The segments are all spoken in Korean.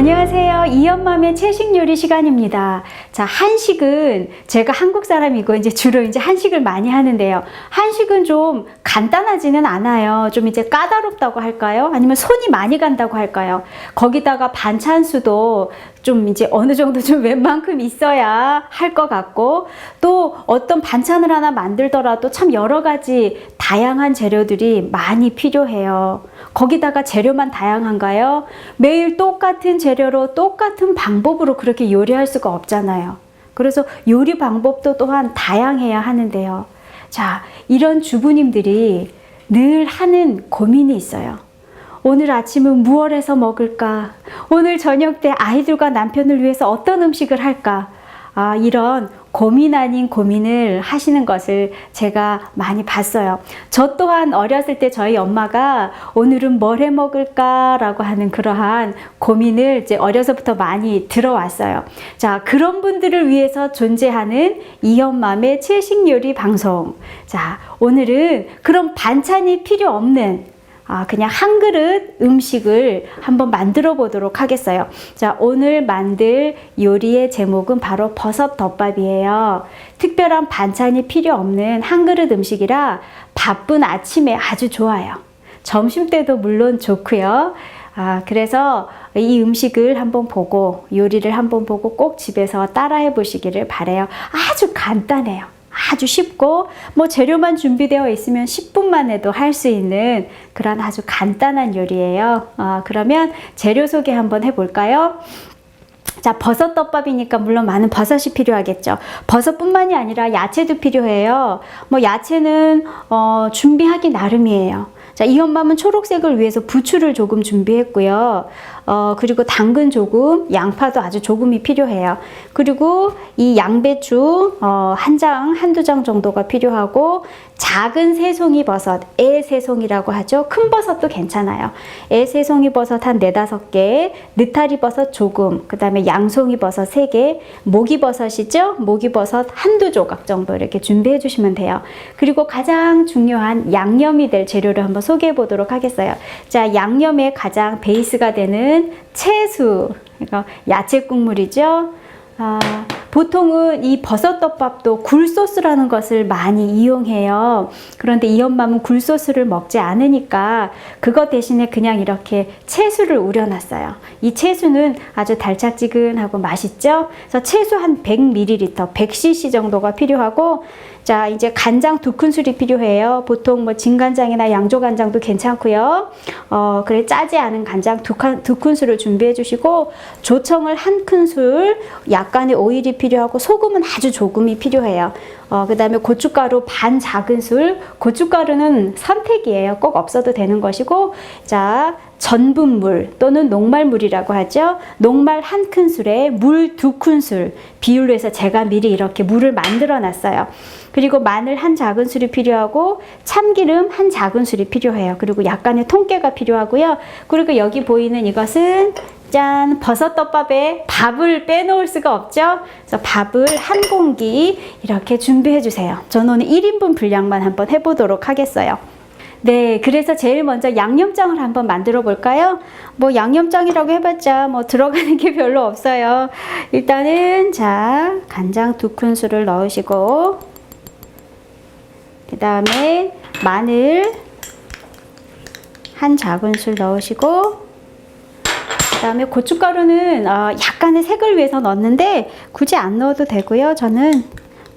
안녕하세요. 이연맘의 채식 요리 시간입니다. 자, 한식은 제가 한국 사람이고 이제 주로 이제 한식을 많이 하는데요. 한식은 좀 간단하지는 않아요. 좀 이제 까다롭다고 할까요? 아니면 손이 많이 간다고 할까요? 거기다가 반찬 수도 좀 이제 어느 정도 좀 웬만큼 있어야 할 것 같고, 또 어떤 반찬을 하나 만들더라도 참 여러 가지 다양한 재료들이 많이 필요해요. 거기다가 재료만 다양한가요? 매일 똑같은 재료로 똑같은 방법으로 그렇게 요리할 수가 없잖아요. 그래서 요리 방법도 또한 다양해야 하는데요. 자, 이런 주부님들이 늘 하는 고민이 있어요. 오늘 아침은 무얼 해서 먹을까? 오늘 저녁 때 아이들과 남편을 위해서 어떤 음식을 할까? 이런 고민 아닌 고민을 하시는 것을 제가 많이 봤어요. 저 또한 어렸을 때 저희 엄마가 오늘은 뭘 해 먹을까? 라고 하는 그러한 고민을 이제 어려서부터 많이 들어왔어요. 자, 그런 분들을 위해서 존재하는 이연맘의 채식 요리 방송. 자, 오늘은 그런 반찬이 필요 없는 그냥 한 그릇 음식을 한번 만들어 보도록 하겠어요. 자, 오늘 만들 요리의 제목은 바로 버섯 덮밥이에요. 특별한 반찬이 필요 없는 한 그릇 음식이라 바쁜 아침에 아주 좋아요. 점심 때도 물론 좋고요. 그래서 이 음식을 한번 보고, 요리를 한번 보고 꼭 집에서 따라해 보시기를 바라요. 아주 간단해요. 아주 쉽고 뭐 재료만 준비되어 있으면 10분만 해도 할 수 있는 그런 아주 간단한 요리예요. 그러면 재료 소개 한번 해볼까요? 자, 버섯 덮밥이니까 물론 많은 버섯이 필요하겠죠. 버섯뿐만이 아니라 야채도 필요해요. 뭐 야채는 준비하기 나름이에요. 자, 이연맘은 초록색을 위해서 부추를 조금 준비했고요. 그리고 당근 조금, 양파도 아주 조금이 필요해요. 그리고 이 양배추 한 장, 한두 장 정도가 필요하고, 작은 새송이 버섯, 애새송이라고 하죠. 큰 버섯도 괜찮아요. 애새송이 버섯 한 4-5개, 느타리 버섯 조금, 그 다음에 양송이 버섯 3개, 모기버섯이죠. 모기버섯 한두 조각 정도 이렇게 준비해 주시면 돼요. 그리고 가장 중요한 양념이 될 재료를 한번 소개해 보도록 하겠어요. 자, 양념의 가장 베이스가 되는 채수, 이거 야채 국물이죠. 보통은 이 버섯 덮밥도 굴소스라는 것을 많이 이용해요. 그런데 이연맘은 굴소스를 먹지 않으니까 그것 대신에 그냥 이렇게 채수를 우려놨어요. 이 채수는 아주 달짝지근하고 맛있죠? 그래서 채수 한 100ml, 100cc 정도가 필요하고, 자, 이제 간장 2큰술이 필요해요. 보통 뭐 진간장이나 양조간장도 괜찮고요. 그래 짜지 않은 간장 2큰술을 준비해 주시고, 조청을 1큰술, 약간의 오일이 필요하고, 소금은 아주 조금이 필요해요. 그 다음에 고춧가루 반 작은술, 고춧가루는 선택이에요. 꼭 없어도 되는 것이고, 자, 전분물 또는 녹말물이라고 하죠. 녹말 1큰술에 물 2큰술 비율로 해서 제가 미리 이렇게 물을 만들어 놨어요. 그리고 마늘 한 작은술이 필요하고, 참기름 한 작은술이 필요해요. 그리고 약간의 통깨가 필요하고요. 그리고 여기 보이는 이것은 짠! 버섯 덮밥에 밥을 빼놓을 수가 없죠. 그래서 밥을 한 공기 이렇게 준비해 주세요. 저는 오늘 1인분 분량만 한번 해보도록 하겠어요. 네, 그래서 제일 먼저 양념장을 한번 만들어 볼까요? 뭐 양념장이라고 해봤자 뭐 들어가는 게 별로 없어요. 일단은 자, 간장 2큰술을 넣으시고, 그 다음에 마늘 한 작은술 넣으시고, 그 다음에 고춧가루는 약간의 색을 위해서 넣었는데 굳이 안 넣어도 되고요. 저는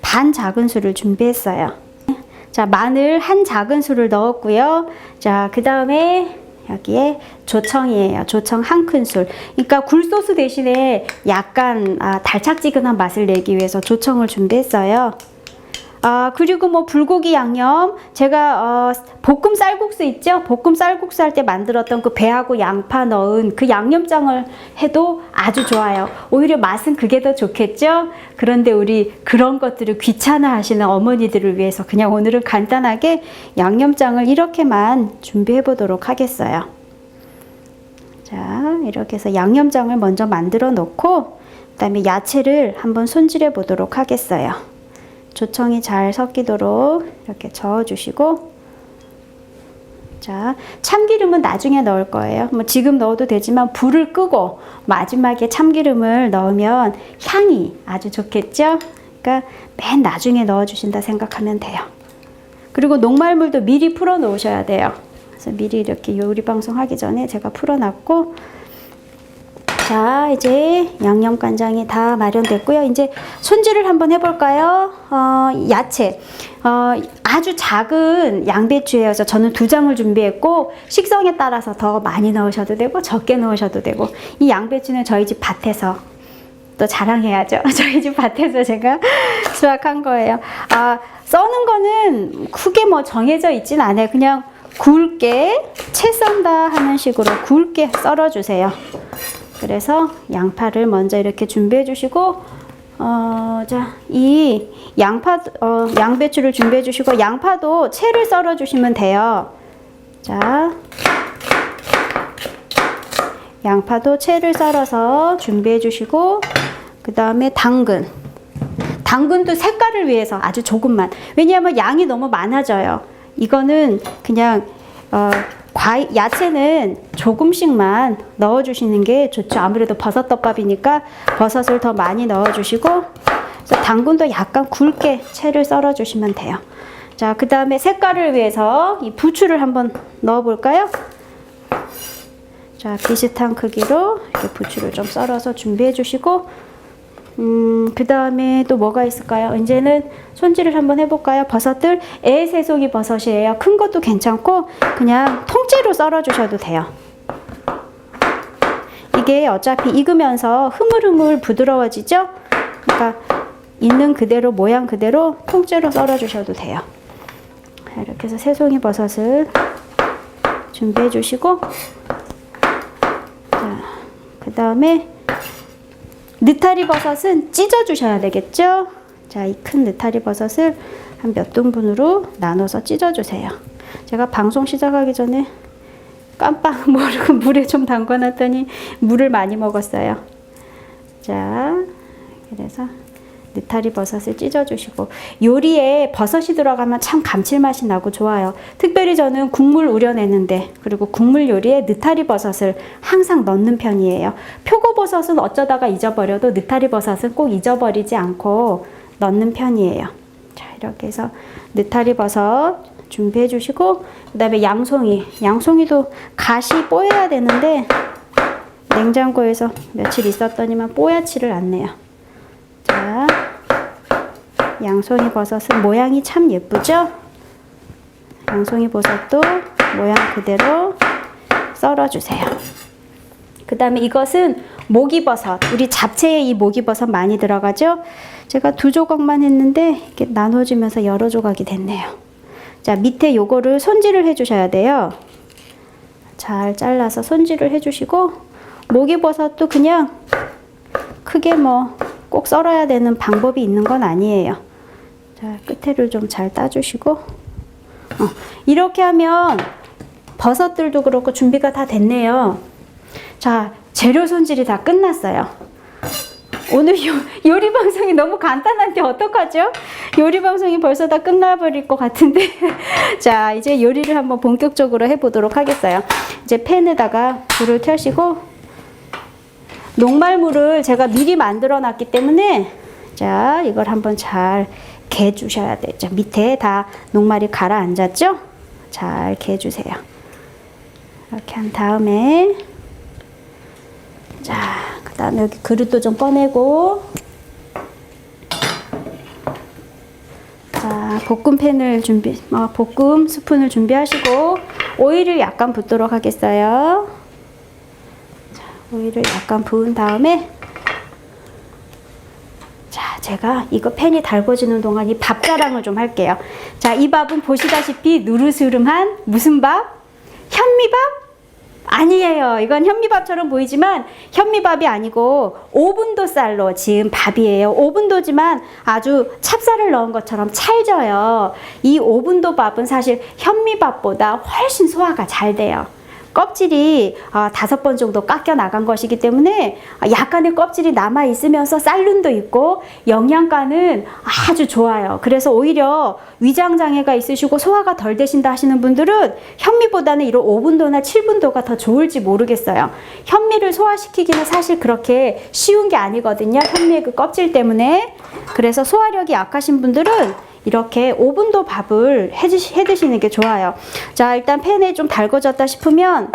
반 작은술을 준비했어요. 자, 마늘 한 작은술을 넣었고요. 자, 그 다음에 여기에 조청이에요. 조청 1큰술. 그러니까 굴소스 대신에 약간 달짝지근한 맛을 내기 위해서 조청을 준비했어요. 그리고 뭐 불고기 양념, 제가 볶음 쌀국수 있죠? 볶음 쌀국수 할 때 만들었던 그 배하고 양파 넣은 그 양념장을 해도 아주 좋아요. 오히려 맛은 그게 더 좋겠죠? 그런데 우리 그런 것들을 귀찮아 하시는 어머니들을 위해서 그냥 오늘은 간단하게 양념장을 이렇게만 준비해 보도록 하겠어요. 자, 이렇게 해서 양념장을 먼저 만들어 놓고, 그 다음에 야채를 한번 손질해 보도록 하겠어요. 조청이 잘 섞이도록 이렇게 저어주시고, 자, 참기름은 나중에 넣을 거예요. 뭐 지금 넣어도 되지만 불을 끄고 마지막에 참기름을 넣으면 향이 아주 좋겠죠? 그러니까 맨 나중에 넣어주신다 생각하면 돼요. 그리고 녹말물도 미리 풀어 놓으셔야 돼요. 그래서 미리 이렇게 요리 방송 하기 전에 제가 풀어놨고, 자, 이제 양념간장이 다 마련됐고요. 이제 손질을 한번 해볼까요? 야채. 아주 작은 양배추예요. 저는 2장을 준비했고, 식성에 따라서 더 많이 넣으셔도 되고, 적게 넣으셔도 되고, 이 양배추는 저희 집 밭에서 또 자랑해야죠. 저희 집 밭에서 제가 수확한 거예요. 써는 거는 크게 뭐 정해져 있진 않아요. 그냥 굵게 채 썬다 하는 식으로 굵게 썰어주세요. 그래서 양파를 먼저 이렇게 준비해 주시고, 자, 이 양배추를 준비해 주시고, 양파도 채를 썰어 주시면 돼요. 자, 양파도 채를 썰어서 준비해 주시고, 그 다음에 당근도 색깔을 위해서 아주 조금만. 왜냐하면 양이 너무 많아져요. 이거는 그냥 야채는 조금씩만 넣어주시는 게 좋죠. 아무래도 버섯덮밥이니까 버섯을 더 많이 넣어주시고, 그래서 당근도 약간 굵게 채를 썰어주시면 돼요. 자, 그 다음에 색깔을 위해서 이 부추를 한번 넣어볼까요? 자, 비슷한 크기로 이렇게 부추를 좀 썰어서 준비해 주시고, 그 다음에 또 뭐가 있을까요? 이제는 손질을 한번 해볼까요? 버섯들 애새송이 버섯이에요. 큰 것도 괜찮고 그냥 통째로 썰어 주셔도 돼요. 이게 어차피 익으면서 흐물흐물 부드러워지죠? 그러니까 있는 그대로 모양 그대로 통째로 썰어 주셔도 돼요. 이렇게 해서 새송이 버섯을 준비해 주시고, 그 다음에 느타리 버섯은 찢어 주셔야 되겠죠? 자, 이 큰 느타리 버섯을 한 몇 등분으로 나눠서 찢어 주세요. 제가 방송 시작하기 전에 깜빡 모르고 물에 좀 담궈 놨더니 물을 많이 먹었어요. 자, 그래서 느타리 버섯을 찢어 주시고, 요리에 버섯이 들어가면 참 감칠맛이 나고 좋아요. 특별히 저는 국물 우려내는데, 그리고 국물 요리에 느타리 버섯을 항상 넣는 편이에요. 표고버섯은 어쩌다가 잊어버려도 느타리 버섯은 꼭 잊어버리지 않고 넣는 편이에요. 자, 이렇게 해서 느타리 버섯 준비해 주시고, 그 다음에 양송이도 갓이 뽀여야 되는데 냉장고에서 며칠 있었더니만 뽀얗지를 않네요. 자, 양송이 버섯은 모양이 참 예쁘죠? 양송이 버섯도 모양 그대로 썰어주세요. 그 다음에 이것은 모기버섯. 우리 잡채에 이 모기버섯 많이 들어가죠? 제가 2조각만 했는데 이렇게 나눠주면서 여러 조각이 됐네요. 자, 밑에 요거를 손질을 해주셔야 돼요. 잘 잘라서 손질을 해주시고, 모기버섯도 그냥 크게 뭐 꼭 썰어야 되는 방법이 있는 건 아니에요. 자, 끝에를 좀 잘 따주시고, 이렇게 하면 버섯들도 그렇고 준비가 다 됐네요. 자, 재료 손질이 다 끝났어요. 오늘 요리 방송이 너무 간단한데 어떡하죠? 요리 방송이 벌써 다 끝나버릴 것 같은데. 자, 이제 요리를 한번 본격적으로 해보도록 하겠어요. 이제 팬에다가 불을 켜시고, 녹말물을 제가 미리 만들어 놨기 때문에, 자, 이걸 한번 잘 개주셔야 돼요. 자, 밑에 다 녹말이 가라앉았죠? 잘 개주세요. 이렇게 한 다음에, 자, 그 다음에 여기 그릇도 좀 꺼내고, 자, 볶음 스푼을 준비하시고, 오일을 약간 붓도록 하겠어요. 오일을 약간 부은 다음에, 자, 제가 이거 팬이 달궈지는 동안 이 밥 자랑을 좀 할게요. 자, 이 밥은 보시다시피 누르스름한 무슨 밥? 현미밥? 아니에요. 이건 현미밥처럼 보이지만 현미밥이 아니고 오분도 쌀로 지은 밥이에요. 오분도지만 아주 찹쌀을 넣은 것처럼 찰져요. 이 오분도 밥은 사실 현미밥보다 훨씬 소화가 잘 돼요. 껍질이 5번 정도 깎여 나간 것이기 때문에 약간의 껍질이 남아 있으면서 쌀눈도 있고 영양가는 아주 좋아요. 그래서 오히려 위장 장애가 있으시고 소화가 덜 되신다 하시는 분들은 현미보다는 이런 5분도나 7분도가 더 좋을지 모르겠어요. 현미를 소화시키기는 사실 그렇게 쉬운 게 아니거든요. 현미의 그 껍질 때문에. 그래서 소화력이 약하신 분들은 이렇게 5분도 밥을 해 드시는 게 좋아요. 자, 일단 팬에 좀 달궈졌다 싶으면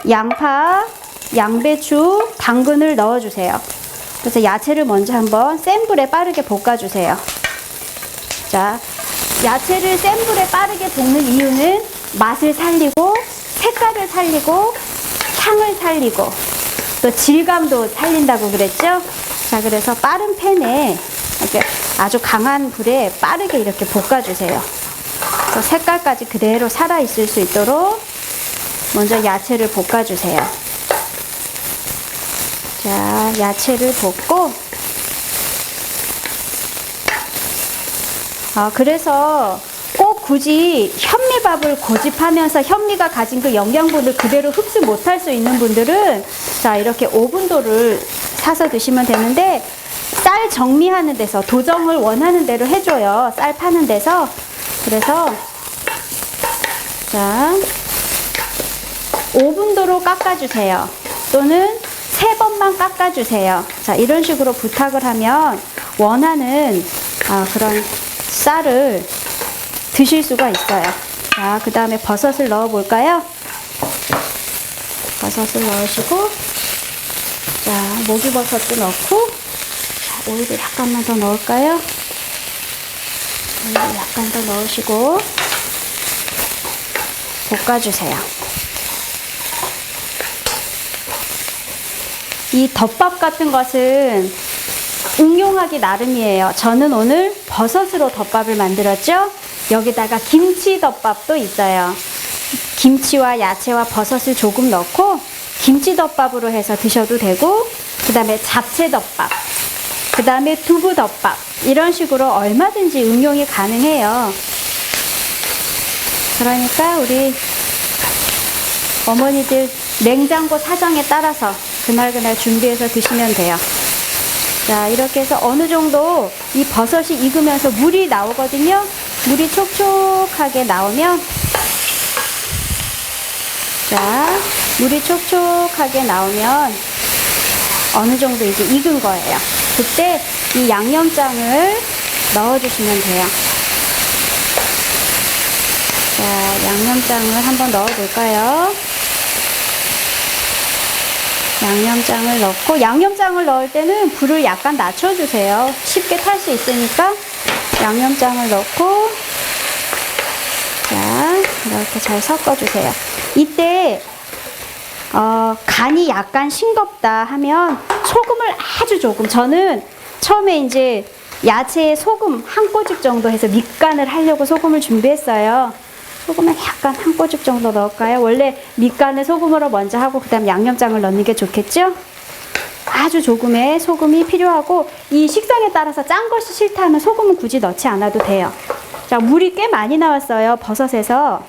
양파, 양배추, 당근을 넣어주세요. 그래서 야채를 먼저 한번 센 불에 빠르게 볶아주세요. 자, 야채를 센 불에 빠르게 볶는 이유는 맛을 살리고 색깔을 살리고 향을 살리고 또 질감도 살린다고 그랬죠? 자, 그래서 빠른 팬에 이렇게 아주 강한 불에 빠르게 이렇게 볶아주세요. 그래서 색깔까지 그대로 살아있을 수 있도록 먼저 야채를 볶아주세요. 자, 야채를 볶고 그래서 꼭 굳이 현미밥을 고집하면서 현미가 가진 그 영양분을 그대로 흡수 못할 수 있는 분들은 자, 이렇게 5분도를 사서 드시면 되는데 쌀 정리하는 데서 도정을 원하는 대로 해줘요. 쌀 파는 데서. 그래서 자, 5분도로 깎아주세요. 또는 3번만 깎아주세요. 자, 이런 식으로 부탁을 하면 원하는 그런 쌀을 드실 수가 있어요. 자, 그 다음에 버섯을 넣어 볼까요? 버섯을 넣으시고, 자, 목이버섯도 넣고, 오일을 약간만 더 넣을까요? 오일을 약간 더 넣으시고 볶아주세요. 이 덮밥 같은 것은 응용하기 나름이에요. 저는 오늘 버섯으로 덮밥을 만들었죠. 여기다가 김치 덮밥도 있어요. 김치와 야채와 버섯을 조금 넣고 김치 덮밥으로 해서 드셔도 되고, 그 다음에 잡채 덮밥, 그 다음에 두부 덮밥, 이런 식으로 얼마든지 응용이 가능해요. 그러니까 우리 어머니들 냉장고 사정에 따라서 그날그날 준비해서 드시면 돼요. 자, 이렇게 해서 어느 정도 이 버섯이 익으면서 물이 나오거든요. 물이 촉촉하게 나오면, 자, 물이 촉촉하게 나오면 어느 정도 이제 익은 거예요. 그때 이 양념장을 넣어주시면 돼요. 자, 양념장을 한번 넣어볼까요? 양념장을 넣고, 양념장을 넣을 때는 불을 약간 낮춰주세요. 쉽게 탈 수 있으니까 양념장을 넣고, 자, 이렇게 잘 섞어주세요. 이때 간이 약간 싱겁다 하면 소금을 아주 조금, 저는 처음에 이제 야채에 소금 한 꼬집 정도 해서 밑간을 하려고 소금을 준비했어요. 소금을 약간 한 꼬집 정도 넣을까요? 원래 밑간을 소금으로 먼저 하고 그 다음 양념장을 넣는 게 좋겠죠? 아주 조금의 소금이 필요하고, 이 식성에 따라서 짠 것이 싫다 하면 소금은 굳이 넣지 않아도 돼요. 자, 물이 꽤 많이 나왔어요. 버섯에서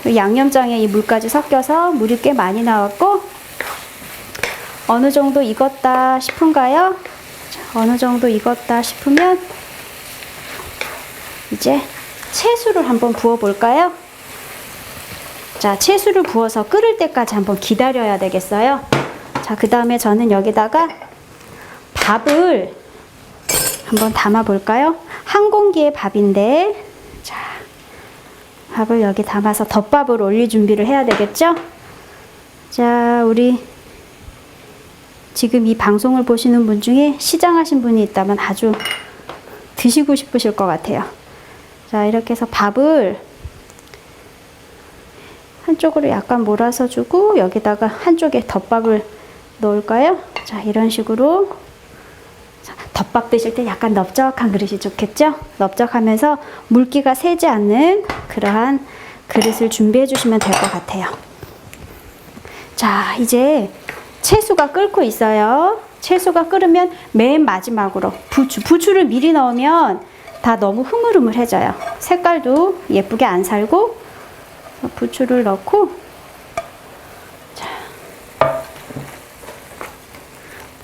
양념장에 이 물까지 섞여서 물이 꽤 많이 나왔고, 어느 정도 익었다 싶은가요? 자, 어느 정도 익었다 싶으면 이제 채수를 한번 부어 볼까요? 자, 채수를 부어서 끓을 때까지 한번 기다려야 되겠어요. 자, 그 다음에 저는 여기다가 밥을 한번 담아 볼까요? 한 공기의 밥인데, 자, 밥을 여기 담아서 덮밥을 올릴 준비를 해야 되겠죠? 자, 우리 지금 이 방송을 보시는 분 중에 시장하신 분이 있다면 아주 드시고 싶으실 것 같아요. 자, 이렇게 해서 밥을 한쪽으로 약간 몰아서 주고 여기다가 한쪽에 덮밥을 넣을까요? 자, 이런 식으로. 자, 덮밥 드실 때 약간 넓적한 그릇이 좋겠죠? 넓적하면서 물기가 새지 않는 그러한 그릇을 준비해 주시면 될 것 같아요. 자, 이제 채수가 끓고 있어요. 채수가 끓으면 맨 마지막으로 부추를 미리 넣으면 다 너무 흐물흐물해져요. 색깔도 예쁘게 안 살고, 부추를 넣고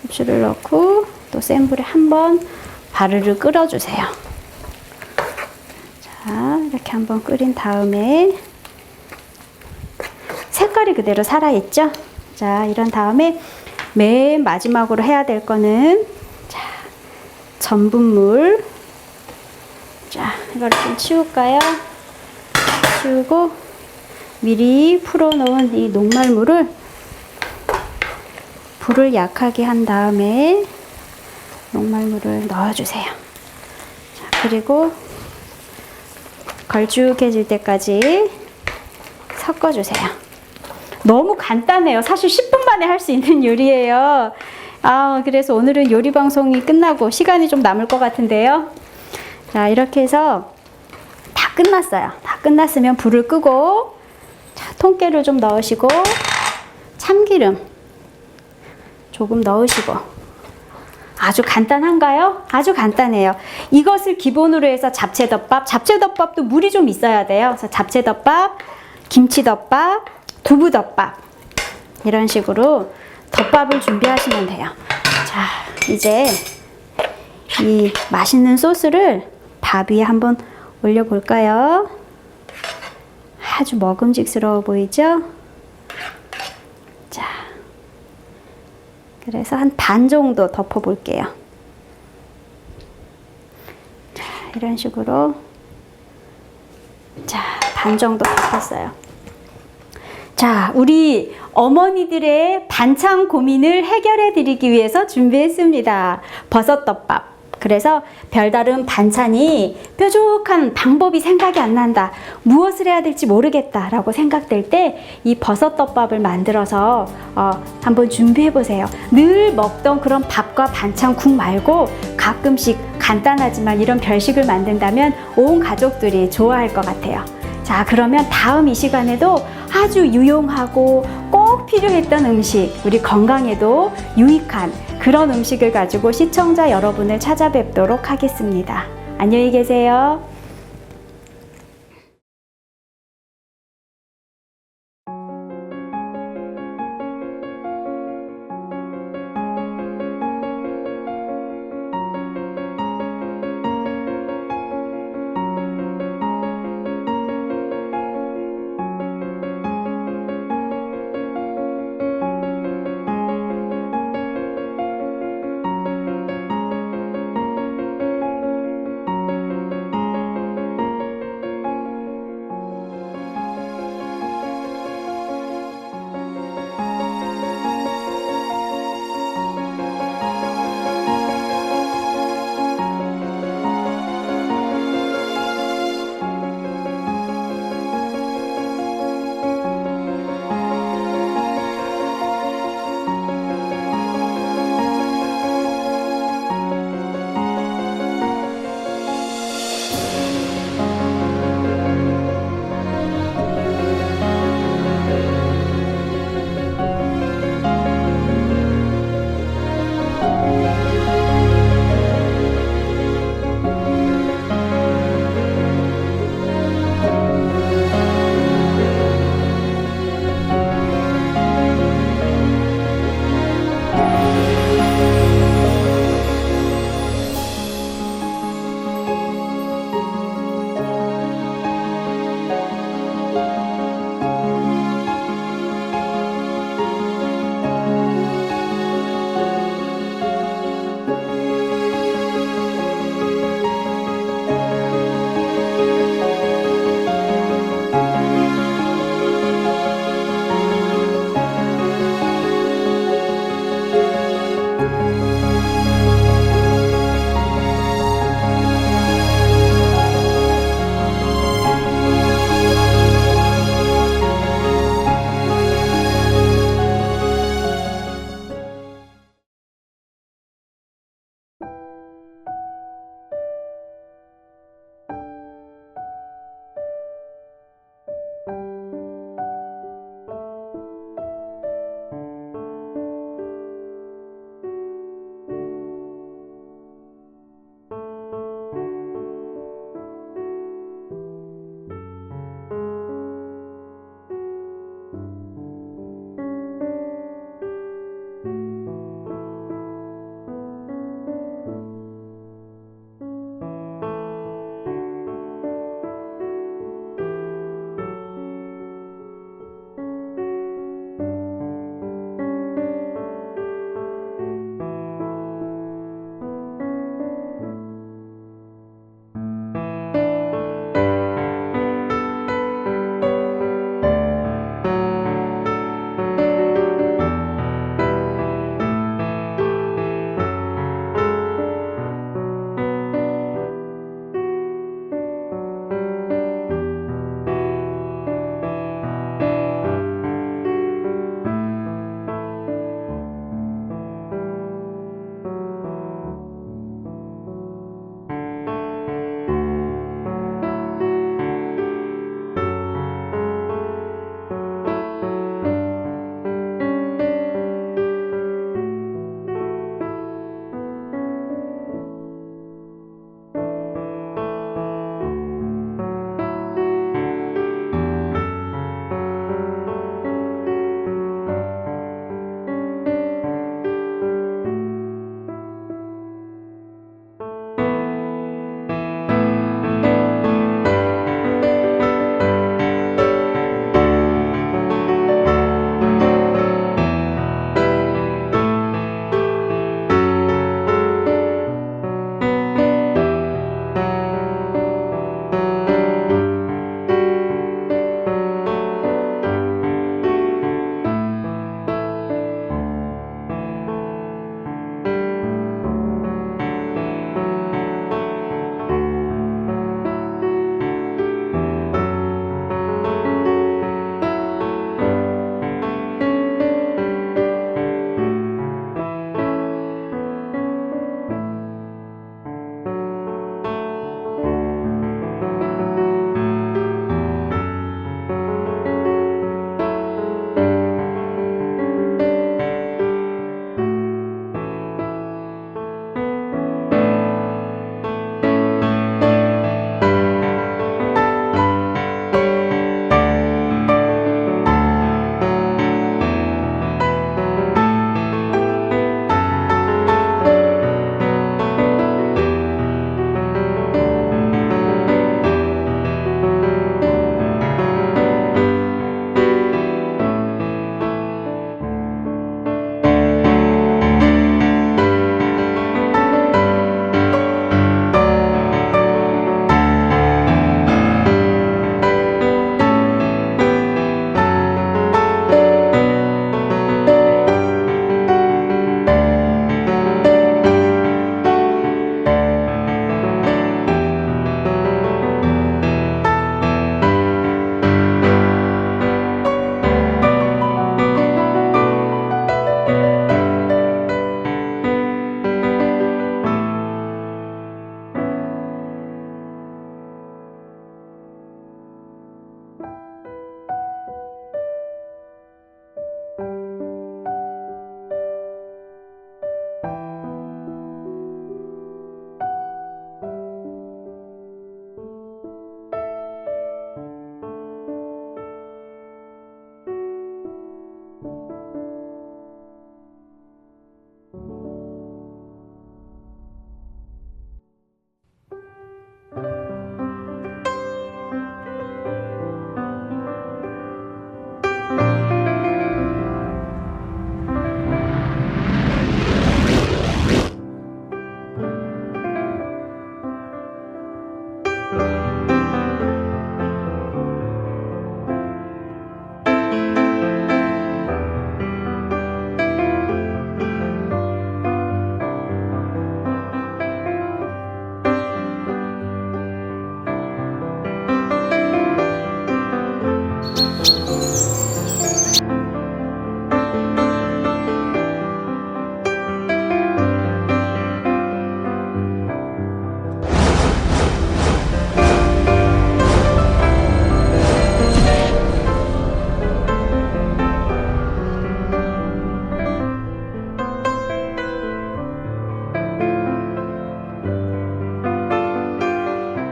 후추를 넣고 또 센 불에 한번 바르르 끓여주세요. 자, 이렇게 한번 끓인 다음에 색깔이 그대로 살아있죠? 자, 이런 다음에 맨 마지막으로 해야 될 거는 자, 전분물. 자, 이거를 좀 치울까요? 치우고 미리 풀어놓은 이 녹말물을 불을 약하게 한 다음에 녹말물을 넣어주세요. 자, 그리고 걸쭉해질 때까지 섞어주세요. 너무 간단해요. 사실 10분 만에 할 수 있는 요리예요. 그래서 오늘은 요리 방송이 끝나고 시간이 좀 남을 것 같은데요. 자, 이렇게 해서 다 끝났어요. 다 끝났으면 불을 끄고, 자, 통깨를 좀 넣으시고, 참기름 조금 넣으시고. 아주 간단한가요? 아주 간단해요. 이것을 기본으로 해서 잡채덮밥, 잡채덮밥도 물이 좀 있어야 돼요. 그래서 잡채덮밥, 김치덮밥, 두부덮밥, 이런 식으로 덮밥을 준비하시면 돼요. 자, 이제 이 맛있는 소스를 밥 위에 한번 올려볼까요? 아주 먹음직스러워 보이죠? 자, 그래서 한 반 정도 덮어볼게요. 자, 이런 식으로 자, 반 정도 덮었어요. 자, 우리 어머니들의 반찬 고민을 해결해 드리기 위해서 준비했습니다. 버섯덮밥. 그래서 별다른 반찬이 뾰족한 방법이 생각이 안 난다. 무엇을 해야 될지 모르겠다 라고 생각될 때 이 버섯덮밥을 만들어서 한번 준비해 보세요. 늘 먹던 그런 밥과 반찬 국 말고 가끔씩 간단하지만 이런 별식을 만든다면 온 가족들이 좋아할 것 같아요. 자, 그러면 다음 이 시간에도 아주 유용하고 꼭 필요했던 음식, 우리 건강에도 유익한 그런 음식을 가지고 시청자 여러분을 찾아뵙도록 하겠습니다. 안녕히 계세요.